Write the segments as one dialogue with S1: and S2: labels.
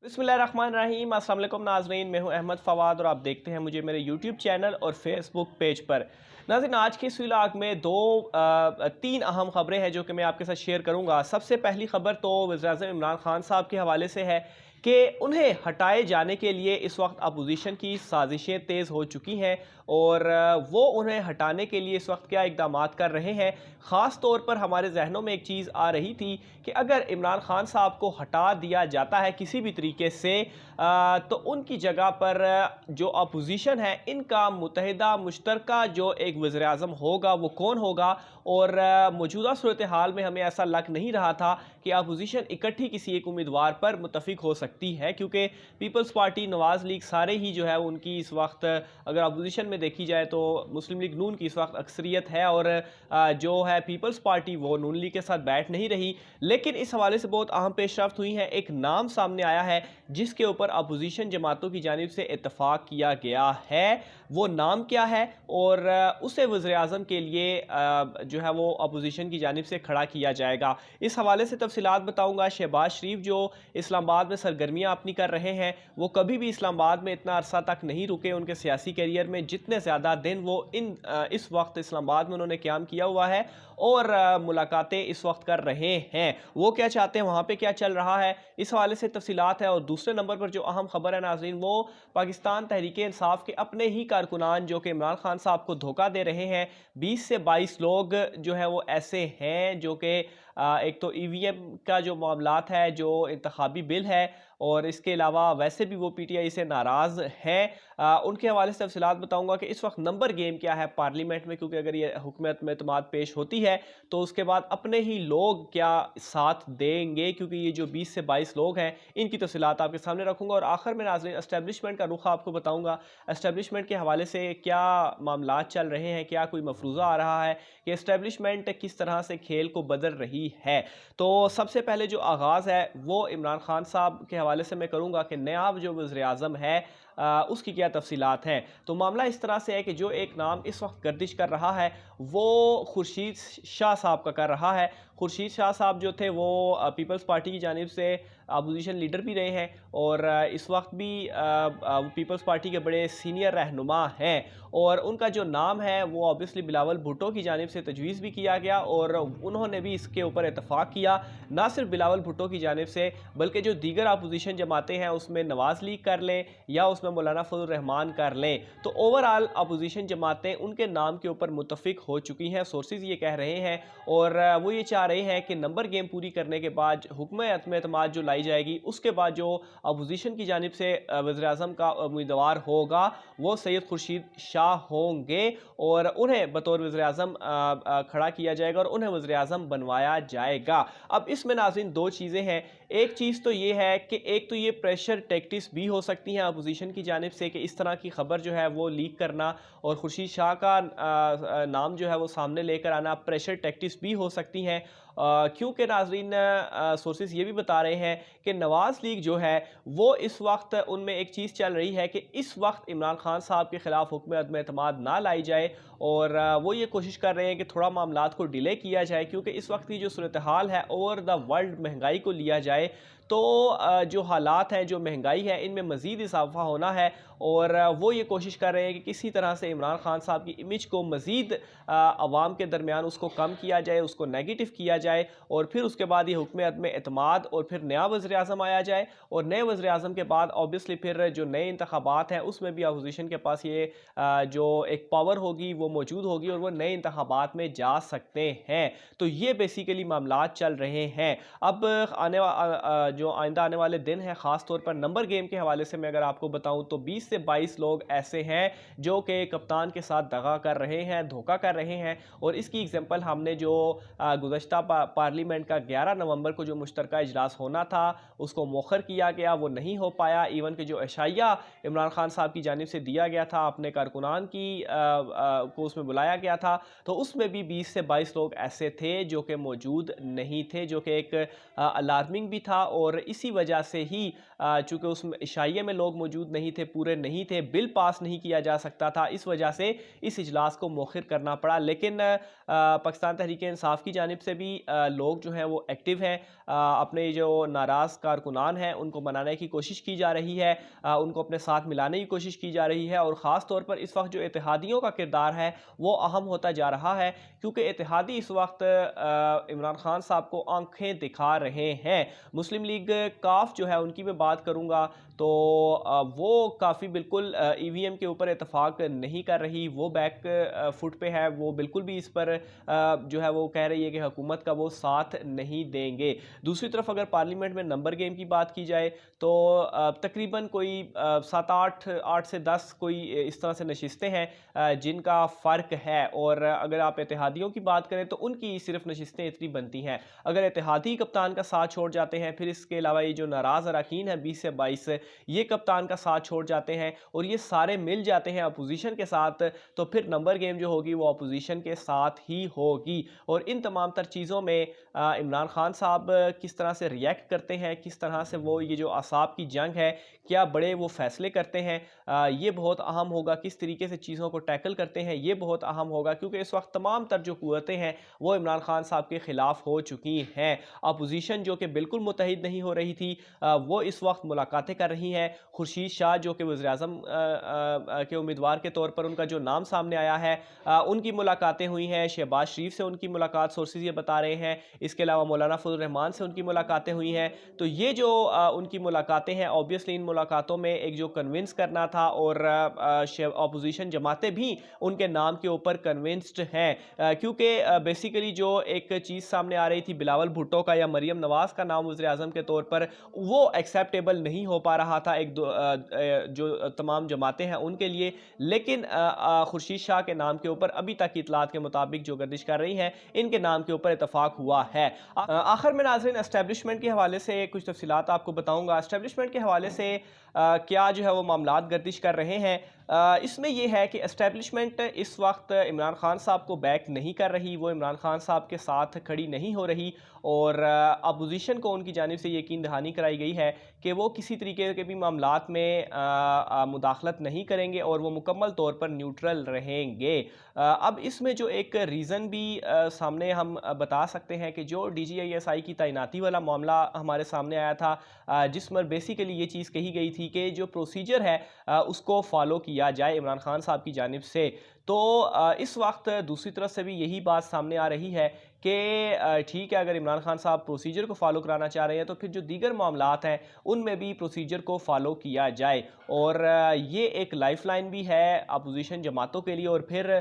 S1: बिस्मिल्लाहिर्रहमानिर्रहीम। अस्सलाम वालेकुम नाज़रीन, मैं हूं अहमद फ़वाद और आप देखते हैं मुझे मेरे यूट्यूब चैनल और फेसबुक पेज पर। नाज़रीन, आज के इस व्लॉग में तीन अहम खबरें हैं जो कि मैं आपके साथ शेयर करूंगा। सबसे पहली खबर तो वज़ीर-ए-आज़म इमरान खान साहब के हवाले से है कि उन्हें हटाए जाने के लिए इस वक्त अपोजिशन की साजिशें तेज़ हो चुकी हैं और वो उन्हें हटाने के लिए इस वक्त क्या इकदाम कर रहे हैं। ख़ास तौर पर हमारे जहनों में एक चीज़ आ रही थी कि अगर इमरान खान साहब को हटा दिया जाता है किसी भी तरीके से तो उनकी जगह पर जो अपोजिशन है इनका मुत्तहिदा मुश्तरका जो एक वज़ीर आज़म होगा वो कौन होगा। और मौजूदा सूरत हाल में हमें ऐसा लग नहीं रहा था कि अपोजिशन इकट्ठी किसी एक उम्मीदवार पर मुत्तफिक हो सकती है, क्योंकि पीपल्स पार्टी, नवाज़ लीग सारे ही जो है उनकी इस वक्त अगर अपोजिशन में देखी जाए तो मुस्लिम लीग नून की इस वक्त अक्सरियत है और जो है पीपल्स पार्टी वो नून लीग के साथ बैठ नहीं रही। लेकिन इस हवाले से बहुत अहम पेशरफ्त हुई है। एक नाम सामने आया है जिसके ऊपर अपोजिशन जमातों की जानिब से इत्तफाक किया गया है। वो नाम क्या है और उसे वज़ीर आज़म के लिए जो है वो अपोजिशन की जानिब से खड़ा किया जाएगा। इस हवाले से तफसीलात बताऊंगा। शहबाज शरीफ जो इस्लामाबाद में सरगर्मियाँ अपनी कर रहे हैं, वो कभी भी इस्लामाबाद में इतना अरसा तक नहीं रुके उनके सियासी करियर में जितने ज़्यादा दिन वो इस वक्त इस्लामाबाद में उन्होंने क़याम किया हुआ है और मुलाकातें इस वक्त कर रहे हैं। वो क्या चाहते हैं, वहाँ पे क्या चल रहा है, इस हवाले से तफसीलात है। और दूसरे नंबर पर जो अहम खबर है नाज़रीन, वो पाकिस्तान तहरीक इंसाफ के अपने ही कारकुनान जो कि इमरान खान साहब को धोखा दे रहे हैं। 20 से 22 लोग जो है वो ऐसे हैं जो कि एक तो ईवीएम का जो मामलात है, जो इंतखाबी बिल है, और इसके अलावा वैसे भी वो पीटीआई से नाराज़ हैं। उनके हवाले से तफसीलात बताऊंगा कि इस वक्त नंबर गेम क्या है पार्लियामेंट में, क्योंकि अगर ये हुकूमत में एतमाद पेश होती है तो उसके बाद अपने ही लोग क्या साथ देंगे, क्योंकि ये जो 20 से 22 लोग हैं इनकी तफसीलात आपके सामने रखूंगा। और आखिर में नाज़रीन एस्टेब्लिशमेंट का रुख आपको बताऊंगा। एस्टेब्लिशमेंट के हवाले से क्या मामलात चल रहे हैं, क्या कोई मफरूज़ा आ रहा है कि एस्टेब्लिशमेंट किस तरह से खेल को बदल रही है। तो सबसे पहले जो आगाज़ है वो इमरान खान साहब के हवाले से मैं करूँगा कि नया जो वज़ीर आज़म है उसकी क्या तफसीलात हैं। तो मामला इस तरह से है कि जो एक नाम इस वक्त गर्दिश कर रहा है वो खुर्शीद शाह साहब का कर रहा है। खुर्शीद शाह साहब जो थे वो पीपल्स पार्टी की जानिब से अपोजिशन लीडर भी रहे हैं और इस वक्त भी पीपल्स पार्टी के बड़े सीनियर रहनुमा हैं। और उनका जो नाम है वो ऑब्वियसली बिलावल भुट्टो की जानिब से तजवीज़ भी किया गया और उन्होंने भी इसके ऊपर इतफाक़ किया। ना सिर्फ बिलावल भुट्टो की जानिब से बल्कि जो दीगर अपोजिशन जमातें हैं उसमें नवाज़ लीग कर लें या उसमें मौलाना फजल रहमान कर लें, तो ओवरऑल अपोजिशन जमातें उनके नाम के ऊपर मुत्तफिक हो चुकी हैं, सोर्सेज ये कह रहे हैं। और वो ये चाह रहे हैं कि नंबर गेम पूरी करने के बाद हुकूमत में एतमाद जो लाई जाएगी उसके बाद जो अपोजिशन की जानिब से वज़ीर आज़म का उम्मीदवार होगा वो सैयद खुर्शीद शाह होंगे और उन्हें बतौर वज़ीर आज़म खड़ा किया जाएगा और उन्हें वज़ीर आज़म बनवाया जाएगा। अब इसमें नाज़रीन दो चीज़ें हैं। एक चीज़ तो ये है कि एक तो ये प्रेशर टैक्टिक्स भी हो सकती हैं अपोजिशन की जानिब से कि इस तरह की खबर जो है वो लीक करना और खुर्शीद शाह का नाम जो है वो सामने लेकर आना प्रेशर टैक्टिक्स भी हो सकती हैं। क्योंकि नाज़रीन सोर्सेज ये भी बता रहे हैं कि नवाज़ लीग जो है वो इस वक्त उनमें एक चीज़ चल रही है कि इस वक्त इमरान खान साहब के ख़िलाफ़ हुकूमत में एतमाद ना लाई जाए और वो ये कोशिश कर रहे हैं कि थोड़ा मामलात को डिले किया जाए, क्योंकि इस वक्त की जो सूरत हाल है ओवर द वर्ल्ड महंगाई को लिया जाए तो जो हालात हैं, जो महंगाई है, इनमें मज़ीद इजाफा होना है और वो ये कोशिश कर रहे हैं कि किसी तरह से इमरान खान साहब की इमेज को मज़ीद अवाम के दरमियान उसको कम किया जाए, उसको नेगेटिव किया जाए और फिर उसके बाद ये हुकूमत में एतमाद और फिर नया वज़ीर आज़म आया जाए। और नए वज़ीर आज़म के बाद ऑब्वियसली फिर जो नए इंतखाबात हैं उसमें भी अपोजिशन के पास ये जो एक पावर होगी वो मौजूद होगी और वो नए इंतखाबात में जा सकते हैं। तो ये बेसिकली मामलात चल रहे हैं। अब जो आइंदा आने वाले दिन हैं, ख़ास तौर पर नंबर गेम के हवाले से मैं अगर आपको बताऊं तो 20 से 22 लोग ऐसे हैं जो कि कप्तान के साथ दगा कर रहे हैं, धोखा कर रहे हैं। और इसकी एग्जांपल हमने जो गुज़श्ता पार्लियामेंट का 11 नवंबर को जो मुश्तरका इजलास होना था उसको मौखर किया गया, वो नहीं हो पाया। इवन कि जो एशाइया इमरान खान साहब की जानिब से दिया गया था, अपने कारकुनान की को उसमें बुलाया गया था, तो उसमें भी 20 से 22 लोग ऐसे थे जो कि मौजूद नहीं थे, जो कि एक अलार्मिंग भी था और और इसी वजह से ही चूँकि उस इशाइये में लोग मौजूद नहीं थे, पूरे नहीं थे, बिल पास नहीं किया जा सकता था, इस वजह से इस इजलास को मौखिर करना पड़ा। लेकिन पाकिस्तान तहरीक इंसाफ की जानिब से भी लोग जो हैं वो एक्टिव हैं, अपने जो नाराज़ कारकुनान हैं उनको मनाने की कोशिश की जा रही है, उनको अपने साथ मिलाने की कोशिश की जा रही है, और ख़ास तौर पर इस वक्त जो इत्तेहादियों का किरदार है वो अहम होता जा रहा है, क्योंकि इत्तेहादी इस वक्त इमरान खान साहब को आंखें दिखा रहे हैं। मुस्लिम लीग काफ जो है उनकी मैं बात करूंगा तो वो काफ़ी बिल्कुल ईवीएम के ऊपर इतफाक़ नहीं कर रही, वो बैक फुट पे है, वो बिल्कुल भी इस पर जो है वो कह रही है कि हुकूमत का वो साथ नहीं देंगे। दूसरी तरफ अगर पार्लियामेंट में नंबर गेम की बात की जाए तो तकरीबन कोई 7-8 8 से 10 कोई इस तरह से नशिस्तें हैं जिनका फ़र्क है, और अगर आप इत्तेहादियों की बात करें तो उनकी सिर्फ नशिस्तें इतनी बनती हैं। अगर इत्तेहादी कप्तान का साथ छोड़ जाते हैं, फिर इसके अलावा ये जो नाराज़ अरकान है 20 से 22 ये कप्तान का साथ छोड़ जाते हैं और ये सारे मिल जाते हैं अपोजिशन के साथ, तो फिर नंबर गेम जो होगी वो अपोजिशन के साथ ही होगी। और इन तमाम तर चीज़ों में इमरान खान साहब किस तरह से रिएक्ट करते हैं, किस तरह से वो ये जो असाब की जंग है, क्या बड़े वो फैसले करते हैं, ये बहुत अहम होगा। किस तरीके से चीज़ों को टैकल करते हैं ये बहुत अहम होगा, क्योंकि इस वक्त तमाम तर जो कुव्वतें हैं वो इमरान खान साहब के ख़िलाफ़ हो चुकी हैं। अपोजिशन जो कि बिल्कुल मुत्तहिद नहीं हो रही थी वो इस वक्त मुलाकातें कर रही हैं। खुर्शीद शाह जो कि वज़ीर-ए-आज़म के उम्मीदवार के तौर पर उनका जो नाम सामने आया है, उनकी मुलाकातें हुई हैं। शहबाज शरीफ से उनकी मुलाकात सोर्सेज ये बता रहे हैं, इसके अलावा मौलाना फजल रहमान से उनकी मुलाकातें हुई हैं। तो ये जो उनकी मुलाकातें हैं, ऑब्वियसली इन मुलाकातों में एक जो कन्विंस करना था, और अपोजिशन जमातें भी उनके नाम के ऊपर कन्विंस्ड हैं, क्योंकि बेसिकली जो एक चीज़ सामने आ रही थी बिलावल भुट्टो का या मरियम नवाज़ का नाम वज़ीर-ए-आज़म के तौर पर, वो एक्सेप्टेबल नहीं हो पा रहा था एक जो तमाम जमातें हैं उनके लिए। लेकिन खुर्शीद शाह के नाम के ऊपर अभी तक इतलात के मुताबिक जो गर्दिश कर रही हैं, इनके नाम के ऊपर इतफाक हुआ है। आखिर में नाज़रीन एस्टेब्लिशमेंट के हवाले से कुछ तफसीलात आपको बताऊंगा। एस्टेब्लिशमेंट के हवाले से क्या जो है वो मामलात गर्दिश कर रहे हैं, इसमें यह है कि एस्टेब्लिशमेंट इस वक्त इमरान खान साहब को बैक नहीं कर रही, वो इमरान खान साहब के साथ खड़ी नहीं हो रही, और अपोजिशन को उनकी जानिब से यकीन दहानी कराई गई है कि वो किसी तरीके के भी मामलात में मुदाखलत नहीं करेंगे और वो मुकम्मल तौर पर न्यूट्रल रहेंगे। अब इसमें जो एक रीज़न भी सामने हम बता सकते हैं कि जो DGISI की तैनाती वाला मामला हमारे सामने आया था, जिसमें बेसिकली ये चीज़ कही गई थी कि जो प्रोसीजर है उसको फॉलो किया जाए इमरान खान साहब की जानिब से। तो इस वक्त दूसरी तरफ से भी यही बात सामने आ रही है कि ठीक है, अगर इमरान खान साहब प्रोसीजर को फॉलो कराना चाह रहे हैं तो फिर जो दीगर मामलात हैं उनमें भी प्रोसीजर को फॉलो किया जाए, और ये एक लाइफलाइन भी है अपोजिशन जमातों के लिए। और फिर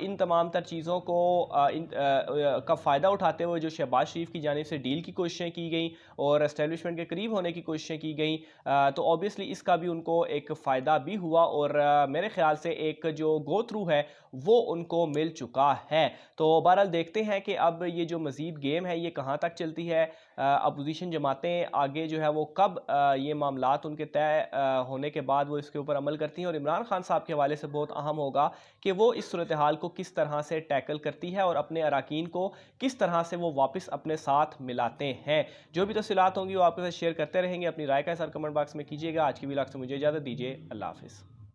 S1: इन तमाम तर चीज़ों को का फ़ायदा उठाते हुए जो शहबाज शरीफ की जानिब से डील की कोशिशें की गई और एस्टेब्लिशमेंट के करीब होने की कोशिशें की गई, तो ऑब्वियसली इसका भी उनको एक फ़ायदा भी हुआ, और मेरे ख्याल से एक जो गो थ्रू है वो उनको मिल चुका है। तो बहरहाल देखते हैं कि अब ये जो मज़ीद गेम है ये कहाँ तक चलती है, अपोजिशन जमातें आगे जो है वो कब ये मामलात उनके तय होने के बाद वो इसके ऊपर अमल करती हैं, और इमरान खान साहब के हवाले से बहुत अहम होगा कि वो इस सूरत हाल को किस तरह से टैकल करती है और अपने अराकीन को किस तरह से वो वापस अपने साथ मिलाते हैं। जो भी तफसीलात होंगी वो आपके साथ शेयर करते रहेंगे। अपनी राय का इज़हार कमेंट बॉक्स में कीजिएगा। आज की वीडियो से मुझे इजाज़त दीजिए। अल्लाह हाफ़िज़।